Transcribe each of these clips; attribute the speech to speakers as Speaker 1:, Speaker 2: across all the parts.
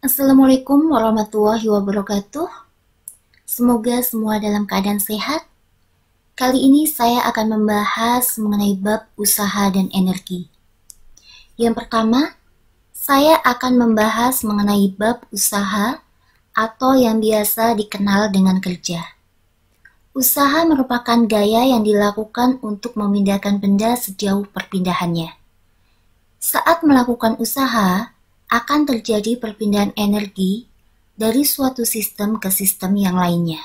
Speaker 1: Assalamualaikum warahmatullahi wabarakatuh. Semoga semua dalam keadaan sehat. Kali ini saya akan membahas mengenai bab usaha dan energi. Yang pertama, saya akan membahas mengenai bab usaha atau yang biasa dikenal dengan kerja. Usaha merupakan gaya yang dilakukan untuk memindahkan benda sejauh perpindahannya. Saat melakukan usaha, akan terjadi perpindahan energi dari suatu sistem ke sistem yang lainnya.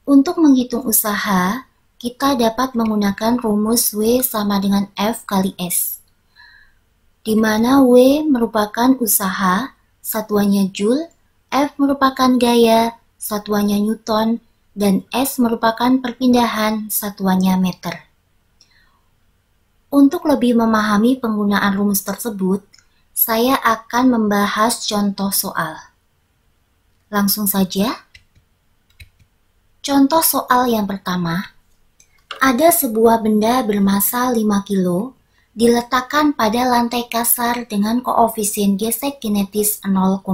Speaker 1: Untuk menghitung usaha, kita dapat menggunakan rumus W sama dengan F kali S, di mana W merupakan usaha, satuannya Joule, F merupakan gaya, satuannya Newton, dan S merupakan perpindahan, satuannya meter. Untuk lebih memahami penggunaan rumus tersebut, saya akan membahas contoh soal. Langsung saja. Contoh soal yang pertama. Ada sebuah benda bermasa 5 kilo diletakkan pada lantai kasar dengan koefisien gesek kinetis 0,1.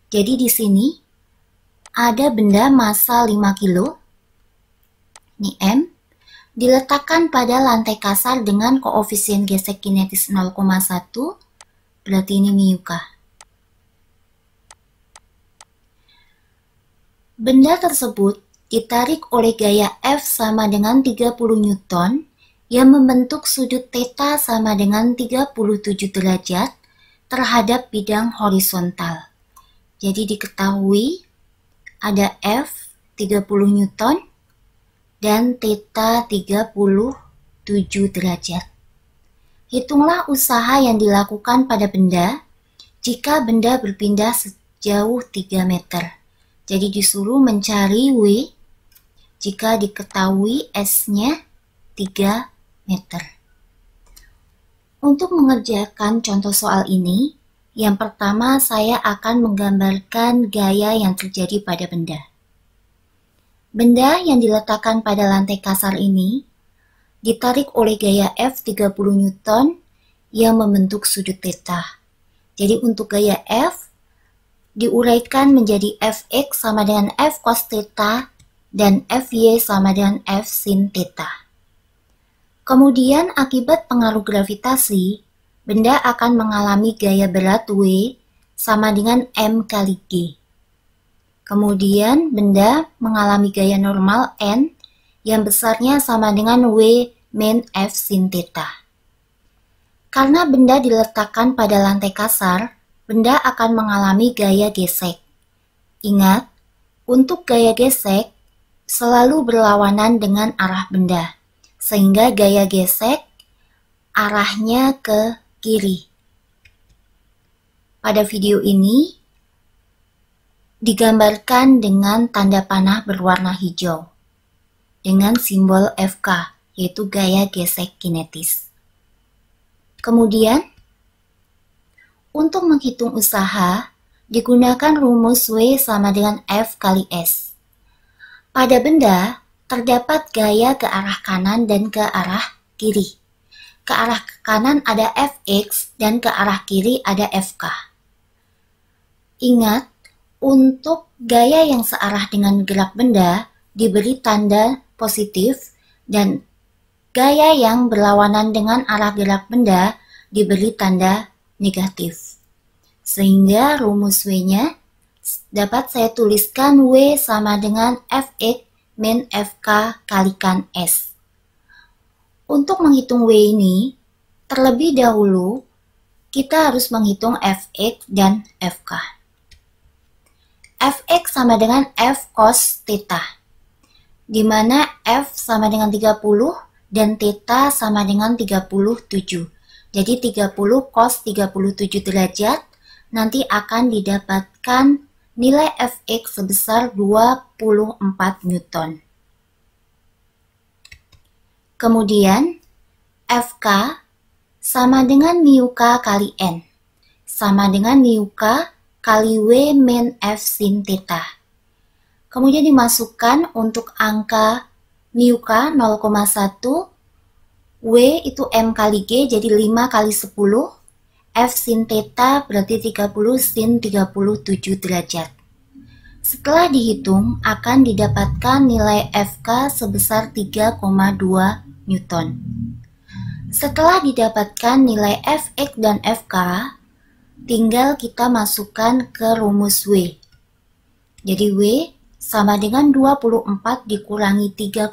Speaker 1: Jadi di sini ada benda massa 5 kilo, ini M, diletakkan pada lantai kasar dengan koefisien gesek kinetis 0,1, berarti ini μk. Benda tersebut ditarik oleh gaya F sama dengan 30 Newton yang membentuk sudut theta sama dengan 37 derajat terhadap bidang horizontal. Jadi diketahui ada F 30 Newton dan theta 37 derajat. Hitunglah usaha yang dilakukan pada benda jika benda berpindah sejauh 3 meter. Jadi disuruh mencari W jika diketahui S-nya 3 meter. Untuk mengerjakan contoh soal ini, yang pertama saya akan menggambarkan gaya yang terjadi pada benda. Benda yang diletakkan pada lantai kasar ini ditarik oleh gaya F 30 Newton yang membentuk sudut theta. Jadi untuk gaya F diuraikan menjadi Fx sama dengan F cos theta dan Fy sama dengan F sin theta. Kemudian akibat pengaruh gravitasi, benda akan mengalami gaya berat W sama dengan M kali G. Kemudian benda mengalami gaya normal N yang besarnya sama dengan W min F sin theta. Karena benda diletakkan pada lantai kasar, benda akan mengalami gaya gesek. Ingat, untuk gaya gesek selalu berlawanan dengan arah benda, sehingga gaya gesek arahnya ke kiri. Pada video ini digambarkan dengan tanda panah berwarna hijau dengan simbol Fk, yaitu gaya gesek kinetis. Kemudian, untuk menghitung usaha, digunakan rumus W sama dengan F kali S. Pada benda, terdapat gaya ke arah kanan dan ke arah kiri. Ke arah kanan ada Fx dan ke arah kiri ada Fk. Ingat, untuk gaya yang searah dengan gerak benda diberi tanda positif dan gaya yang berlawanan dengan arah gerak benda diberi tanda negatif. Sehingga rumus W-nya dapat saya tuliskan W sama dengan Fx min Fk kalikan S. Untuk menghitung W ini, terlebih dahulu kita harus menghitung Fx dan Fk. Fx sama dengan F cos theta, di mana F sama dengan 30 dan theta sama dengan 37. Jadi 30 cos 37 derajat nanti akan didapatkan nilai Fx sebesar 24 Newton. Kemudian Fk sama dengan μk kali N, sama dengan μk kali W min F sin theta. Kemudian dimasukkan untuk angka μk 0,1, W itu M kali G jadi 5 kali 10, F sin theta berarti 30 sin 37 derajat. Setelah dihitung, akan didapatkan nilai FK sebesar 3,2 Newton. Setelah didapatkan nilai Fx dan Fk, tinggal kita masukkan ke rumus W. Jadi W sama dengan 24 dikurangi 3,2,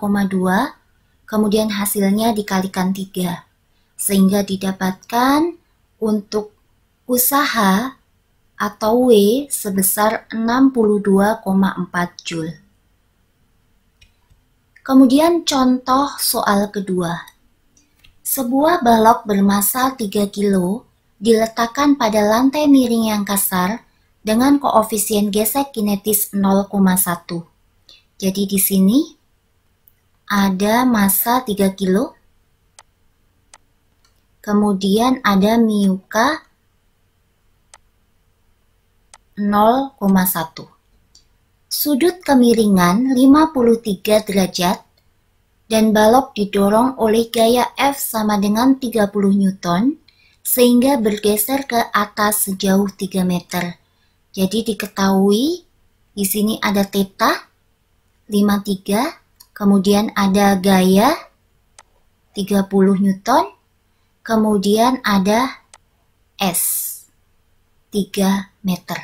Speaker 1: kemudian hasilnya dikalikan 3. Sehingga didapatkan untuk usaha atau W sebesar 62,4 Joule. Kemudian contoh soal kedua. Sebuah balok bermasa 3 kilo diletakkan pada lantai miring yang kasar dengan koefisien gesek kinetis 0,1. Jadi di sini ada massa 3 kilo, kemudian ada mu K 0,1. Sudut kemiringan 53 derajat dan balok didorong oleh gaya F sama dengan 30 Newton sehingga bergeser ke atas sejauh 3 meter. Jadi diketahui di sini ada theta 53, kemudian ada gaya 30 Newton, kemudian ada S 3 meter.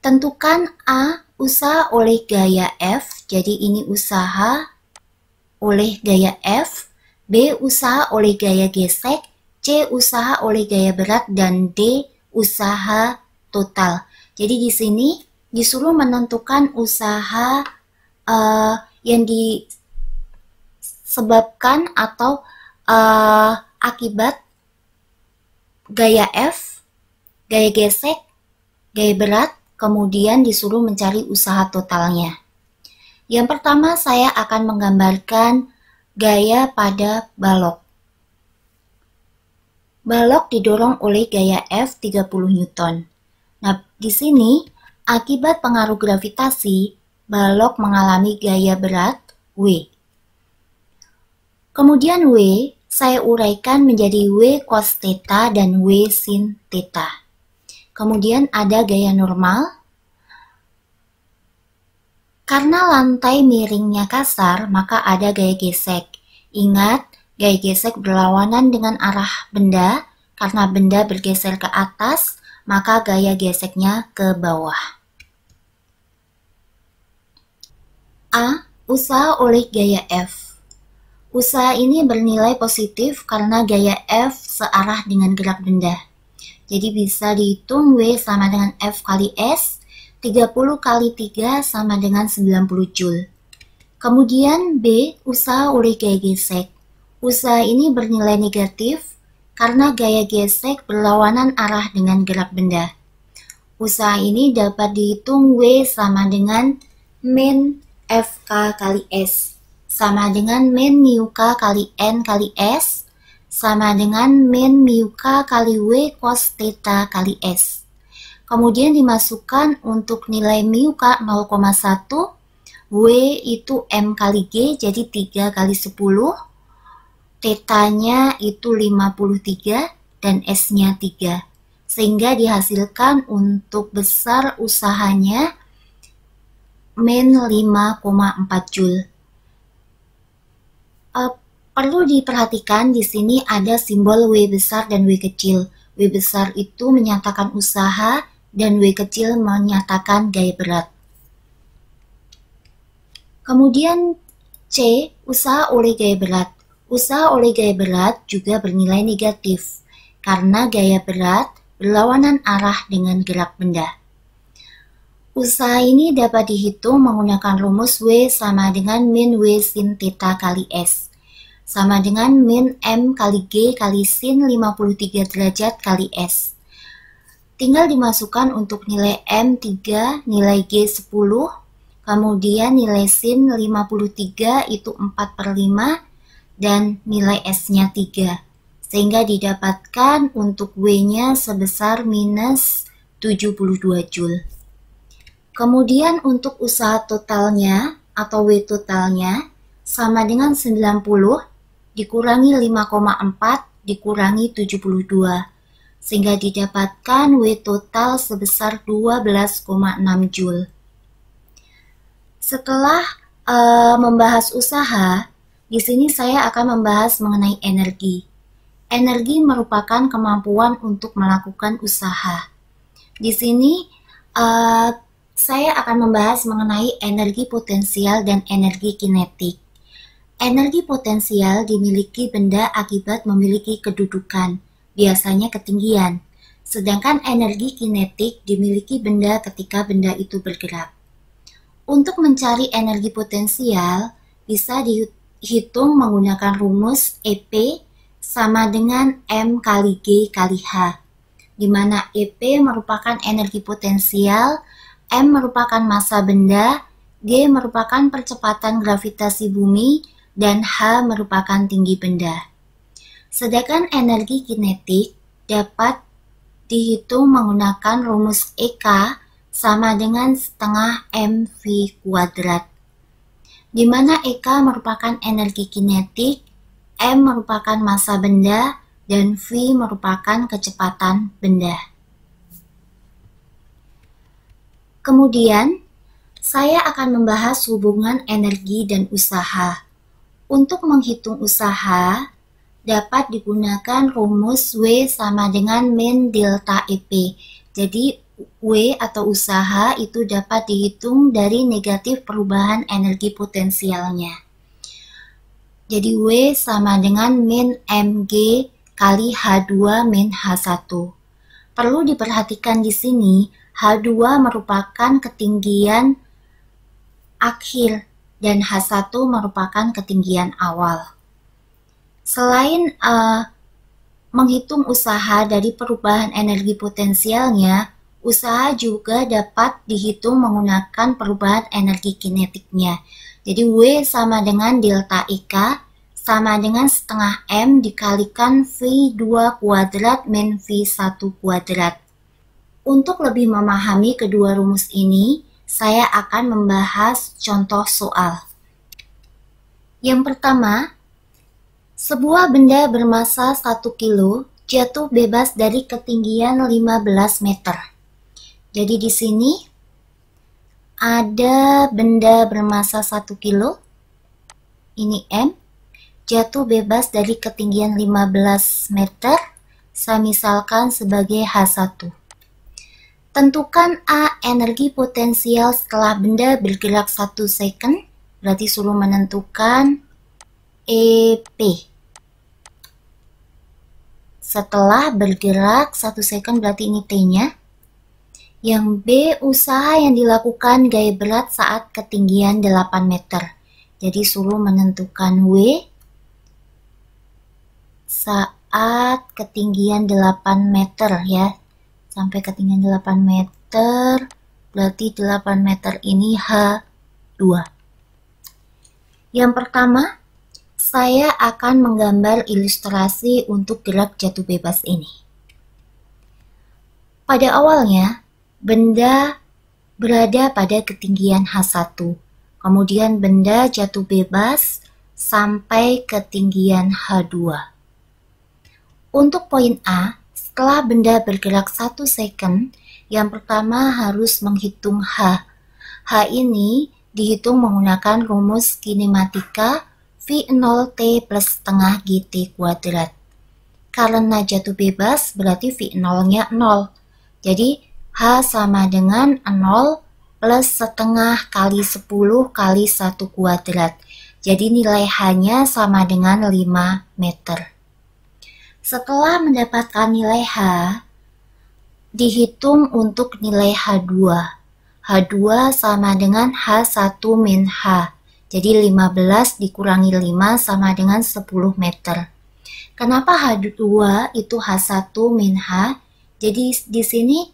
Speaker 1: Tentukan A usaha oleh gaya F, jadi ini usaha oleh gaya F, B usaha oleh gaya gesek, C usaha oleh gaya berat, dan D usaha total. Jadi di sini disuruh menentukan usaha yang disebabkan atau akibat gaya F, gaya gesek, gaya berat, kemudian disuruh mencari usaha totalnya. Yang pertama saya akan menggambarkan gaya pada balok. Balok didorong oleh gaya F 30 Newton. Nah, di sini akibat pengaruh gravitasi, balok mengalami gaya berat W. Kemudian W saya uraikan menjadi W cos theta dan W sin theta. Kemudian ada gaya normal. Karena lantai miringnya kasar, maka ada gaya gesek. Ingat, gaya gesek berlawanan dengan arah benda. Karena benda bergeser ke atas, maka gaya geseknya ke bawah. A. Usaha oleh gaya F. Usaha ini bernilai positif karena gaya F searah dengan gerak benda. Jadi bisa dihitung W sama dengan F kali S, 30 kali 3 sama dengan 90 Joule. Kemudian B, usaha oleh gaya gesek. Usaha ini bernilai negatif karena gaya gesek berlawanan arah dengan gerak benda. Usaha ini dapat dihitung W sama dengan min FK kali S, sama dengan min mu K kali N kali S, sama dengan min mu K kali W cos theta kali S. Kemudian dimasukkan untuk nilai mu K 0,1, W itu M kali G, jadi 3 kali 10, theta-nya itu 53, dan S-nya 3. Sehingga dihasilkan untuk besar usahanya min 5,4 Joule. Perlu diperhatikan di sini ada simbol W besar dan W kecil. W besar itu menyatakan usaha dan W kecil menyatakan gaya berat. Kemudian C, usaha oleh gaya berat. Usaha oleh gaya berat juga bernilai negatif karena gaya berat berlawanan arah dengan gerak benda. Usaha ini dapat dihitung menggunakan rumus W sama dengan min W sin theta kali S, sama dengan min M kali G kali sin 53 derajat kali S. Tinggal dimasukkan untuk nilai M 3, nilai G 10, kemudian nilai sin 53 itu 4/5, dan nilai S-nya 3. Sehingga didapatkan untuk W-nya sebesar minus 72 Joule. Kemudian untuk usaha totalnya atau W totalnya sama dengan 90 dikurangi 5,4 dikurangi 72, sehingga didapatkan W total sebesar 12,6 Joule. Setelah membahas usaha, di sini saya akan membahas mengenai energi. Energi merupakan kemampuan untuk melakukan usaha. Di sini saya akan membahas mengenai energi potensial dan energi kinetik. Energi potensial dimiliki benda akibat memiliki kedudukan, biasanya ketinggian. Sedangkan energi kinetik dimiliki benda ketika benda itu bergerak. Untuk mencari energi potensial, bisa dihitung menggunakan rumus EP sama dengan M kali G kali H, di mana EP merupakan energi potensial, M merupakan massa benda, G merupakan percepatan gravitasi bumi, dan H merupakan tinggi benda. Sedangkan energi kinetik dapat dihitung menggunakan rumus EK sama dengan setengah mv kuadrat, di mana EK merupakan energi kinetik, M merupakan massa benda, dan V merupakan kecepatan benda. Kemudian, saya akan membahas hubungan energi dan usaha. Untuk menghitung usaha, dapat digunakan rumus W sama dengan min delta EP. Jadi, W atau usaha itu dapat dihitung dari negatif perubahan energi potensialnya. Jadi W sama dengan min mg kali H2 min H1. Perlu diperhatikan di sini, H2 merupakan ketinggian akhir dan H1 merupakan ketinggian awal. Selain menghitung usaha dari perubahan energi potensialnya, usaha juga dapat dihitung menggunakan perubahan energi kinetiknya. Jadi W sama dengan delta EK sama dengan setengah M dikalikan V2 kuadrat min V1 kuadrat. Untuk lebih memahami kedua rumus ini, saya akan membahas contoh soal. Yang pertama, sebuah benda bermassa 1 kilo jatuh bebas dari ketinggian 15 meter. Jadi di sini ada benda bermassa 1 kilo, ini M, jatuh bebas dari ketinggian 15 meter, saya misalkan sebagai H1. Tentukan A energi potensial setelah benda bergerak 1 second, berarti suruh menentukan EP. Setelah bergerak 1 second berarti ini T-nya. Yang B, usaha yang dilakukan gaya berat saat ketinggian 8 meter. Jadi suruh menentukan W saat ketinggian 8 meter ya. Sampai ketinggian 8 meter, berarti 8 meter ini H2. Yang pertama, saya akan menggambar ilustrasi untuk gerak jatuh bebas ini. Pada awalnya, benda berada pada ketinggian H1, kemudian benda jatuh bebas sampai ketinggian H2. Untuk poin A, setelah benda bergerak 1 second, yang pertama harus menghitung H. H ini dihitung menggunakan rumus kinematika V0T plus setengah GT kuadrat. Karena jatuh bebas berarti V0-nya 0. Jadi H sama dengan 0 plus setengah kali 10 kali 1 kuadrat. Jadi nilai H-nya sama dengan 5 meter. Setelah mendapatkan nilai H, dihitung untuk nilai H2. H2 sama dengan H1 min H. Jadi 15 dikurangi 5 sama dengan 10 meter. Kenapa H2 itu H1 min H? Jadi di sini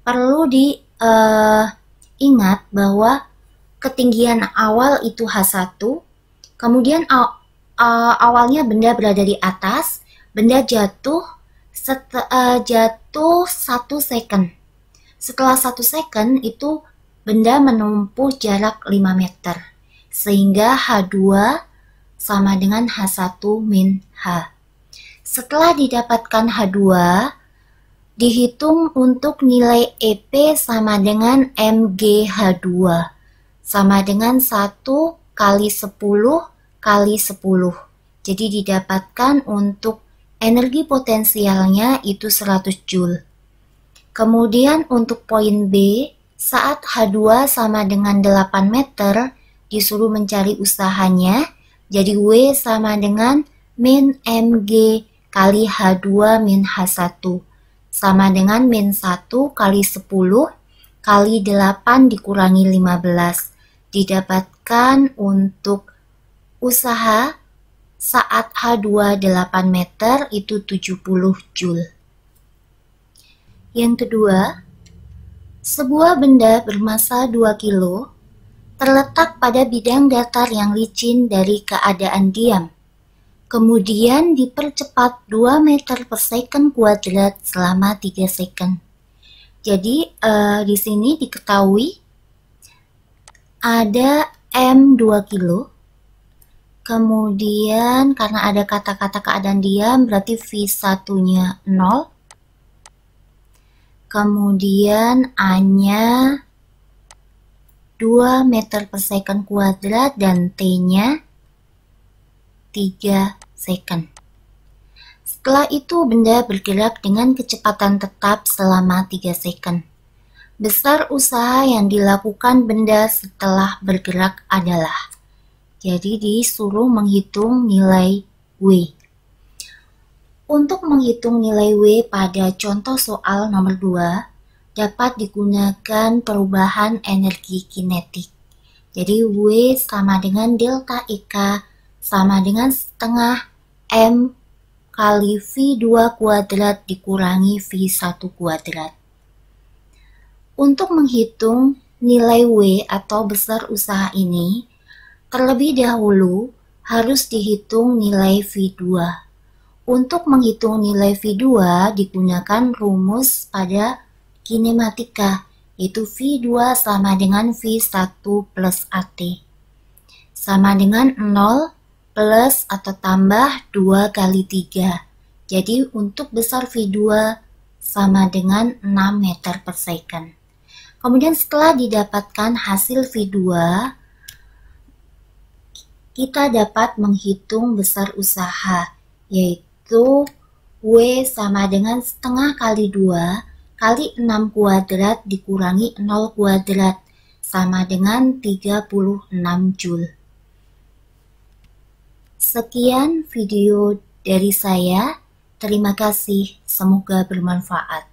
Speaker 1: perlu diingat bahwa ketinggian awal itu H1, kemudian awalnya benda berada di atas, benda jatuh 1 second. Setelah 1 second itu benda menempuh jarak 5 meter, sehingga H2 sama dengan H1 min H. Setelah didapatkan H2, dihitung untuk nilai EP sama dengan MgH2, sama dengan 1 kali 10 kali 10. Jadi didapatkan untuk energi potensialnya itu 100 Joule. Kemudian untuk poin B, saat H2 sama dengan 8 meter, disuruh mencari usahanya, jadi W sama dengan min Mg kali H2 min H1, sama dengan min 1 kali 10 kali 8 dikurangi 15. Didapatkan untuk usaha saat H2 8 meter itu 70 Joule. Yang kedua, sebuah benda bermasa 2 kilo terletak pada bidang datar yang licin dari keadaan diam. Kemudian dipercepat 2 meter per second kuadrat selama 3 second. Jadi di sini diketahui ada M 2 kilo. Kemudian karena ada kata-kata keadaan diam berarti V1-nya 0. Kemudian A-nya 2 meter per second kuadrat dan T-nya 3 second. Setelah itu benda bergerak dengan kecepatan tetap selama 3 second. Besar usaha yang dilakukan benda setelah bergerak adalah. Jadi disuruh menghitung nilai W. Untuk menghitung nilai W pada contoh soal nomor 2, dapat digunakan perubahan energi kinetik. Jadi W sama dengan delta EK sama dengan setengah M kali V2 kuadrat dikurangi V1 kuadrat. Untuk menghitung nilai W atau besar usaha ini, terlebih dahulu harus dihitung nilai V2. Untuk menghitung nilai V2 digunakan rumus pada kinematika, yaitu V2 sama dengan V1 plus AT. Sama dengan 0 plus atau tambah 2 kali 3. Jadi untuk besar V2 sama dengan 6 meter per second. Kemudian setelah didapatkan hasil V2, kita dapat menghitung besar usaha, yaitu W sama dengan setengah kali 2 kali 6 kuadrat dikurangi 0 kuadrat sama dengan 36 Joule. Sekian video dari saya. Terima kasih, semoga bermanfaat.